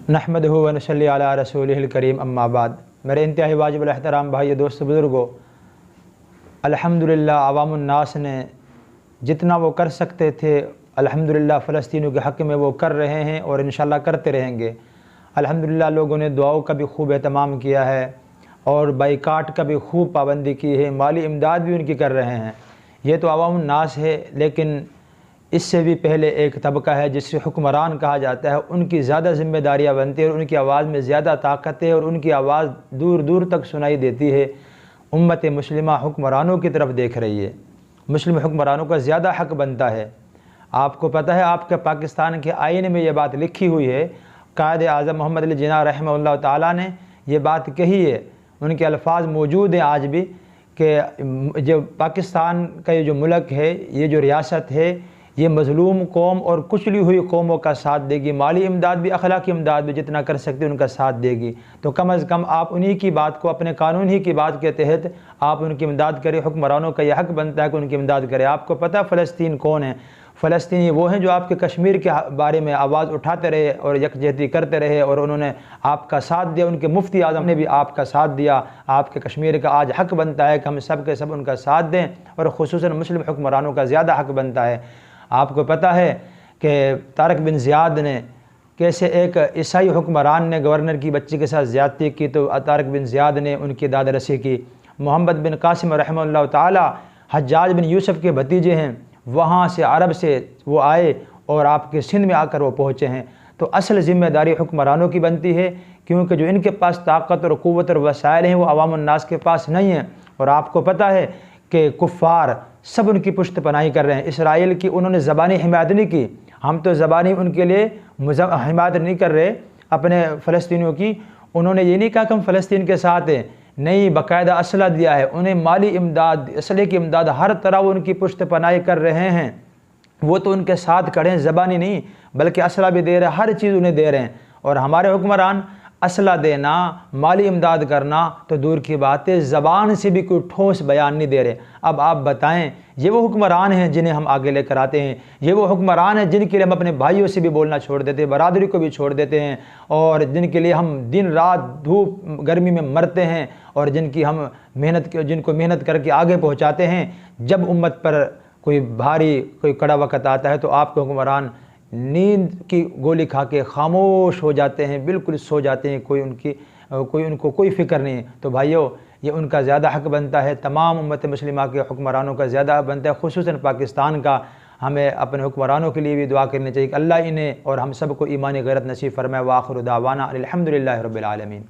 नहमदहु व नसल्ली अला रसूलिहिल करीम अम्मा बाद। मेरे इंतहाई वाजिबुल एहतराम भाई दोस्त बुज़ुर्गों, अल्हम्दुलिल्लाह अवामुन नास ने जितना वो कर सकते थे अल्हम्दुलिल्लाह फ़लस्तीनियों के हक़ में वो कर रहे हैं और इंशाअल्लाह करते रहेंगे। अल्हम्दुलिल्लाह लोगों ने दुआओं का भी खूब एहतमाम किया है और बाइकाट का भी खूब पाबंदी की है, माली इमदाद भी उनकी कर रहे हैं। ये तो अवामुन नास है, लेकिन इससे भी पहले एक तबका है जिससे हुक्मरान कहा जाता है। उनकी ज़्यादा ज़िम्मेदारियाँ बनती है और उनकी आवाज़ में ज़्यादा ताकत है और उनकी आवाज़ दूर दूर तक सुनाई देती है। उम्मत मुस्लिमा हुक्मरानों की तरफ देख रही है, मुस्लिम हुक्मरानों का ज़्यादा हक़ बनता है। आपको पता है, आपके पाकिस्तान के आईन में ये बात लिखी हुई है। कायद आज़म मोहम्मद अली जिन्ना रहमहुल्लाह ताला ने ये बात कही है, उनके अल्फाज मौजूद हैं आज भी कि जो पाकिस्तान का ये जो मुल्क है, ये जो रियासत है, ये मज़लूम कौम और कुचली हुई कौमों का साथ देगी। माली इमदाद भी, अखलाकी इमदाद भी जितना कर सकते उनका साथ देगी। तो कम अज़ कम आप उन्हीं की बात को, अपने कानून ही की बात के तहत आप उनकी इमदाद करें। हुक्मरानों का यह हक़ बनता है कि उनकी इमदाद करें। आपको पता है फ़लस्तीन कौन है? फ़लस्तीनी वो हैं जो आपके कश्मीर के बारे में आवाज़ उठाते रहे और यकजहती करते रहे और उन्होंने आपका साथ दिया। उनके मुफ्ती आज़म ने भी आपका साथ दिया। आपके कश्मीर का आज हक़ बनता है कि हम सब के सब उनका साथ दें और ख़ुसूसन मुस्लिम हुक्मरानों का ज़्यादा हक़ बनता है। आपको पता है कि तारिक बिन ज़ियाद ने कैसे एक ईसाई हुक्मरान ने गवर्नर की बच्ची के साथ ज़्यादती की, तो तारिक बिन ज़ियाद ने उनकी दाद रसी की। मोहम्मद बिन कासिम रहमतुल्लाह ताला हज्जाज बिन यूसुफ़ के भतीजे हैं, वहाँ से अरब से वो आए और आपके सिंध में आकर वो पहुँचे हैं। तो असल ज़िम्मेदारी हुक्मरानों की बनती है, क्योंकि जो इनके पास ताकत और क़ुव्वत और वसाइल हैं वो अवामुन नास के पास नहीं है। और आपको पता है कि कुफ़ार सब उनकी पुश्त पनाही कर रहे हैं। इसराइल की उन्होंने ज़बानी हिमायत नहीं की, हम तो ज़बानी उनके लिए हिमायत नहीं कर रहे अपने फ़लस्तीनियों की। उन्होंने ये नहीं कहा कि हम फ़लस्तीन के साथ हैं, नहीं, बाकायदा असला दिया है उन्हें, माली इमदाद, असले की इमदाद, हर तरह वो उनकी पुश्त पनाही कर रहे हैं। वो तो उनके साथ खड़े हैं, ज़बानी नहीं बल्कि असला भी दे रहे हैं, हर चीज़ उन्हें दे रहे हैं। और हमारे हुक्मरान असला देना, माली इमदाद करना तो दूर की बात है, ज़बान से भी कोई ठोस बयान नहीं दे रहे। अब आप बताएं, ये वो हुक्मरान हैं जिन्हें हम आगे लेकर आते हैं, ये वो हुक्मरान हैं जिनके लिए हम अपने भाइयों से भी बोलना छोड़ देते हैं, बरादरी को भी छोड़ देते हैं, और जिनके लिए हम दिन रात धूप गर्मी में मरते हैं, और जिनकी हम जिनको मेहनत करके आगे पहुँचाते हैं। जब उम्मत पर कोई भारी कोई कड़ा वक़्त आता है तो आपके हुक्मरान नींद की गोली खा के खामोश हो जाते हैं, बिल्कुल सो जाते हैं, उनको कोई फ़िक्र नहीं है। तो भाइयों, ये उनका ज़्यादा हक़ बनता है, तमाम उम्मत मुस्लिमा के हुक्मरानों का ज़्यादा बनता है, ख़ुसूसन पाकिस्तान का। हमें अपने हुक्मरानों के लिए भी दुआ करनी चाहिए कि अल्लाह इन्हें और हम सब को ईमानी गैरत नसीब फ़रमाए। व आखिरु दावाना अनिल हम्दुलिल्लाहि रब्बिल आलमीन।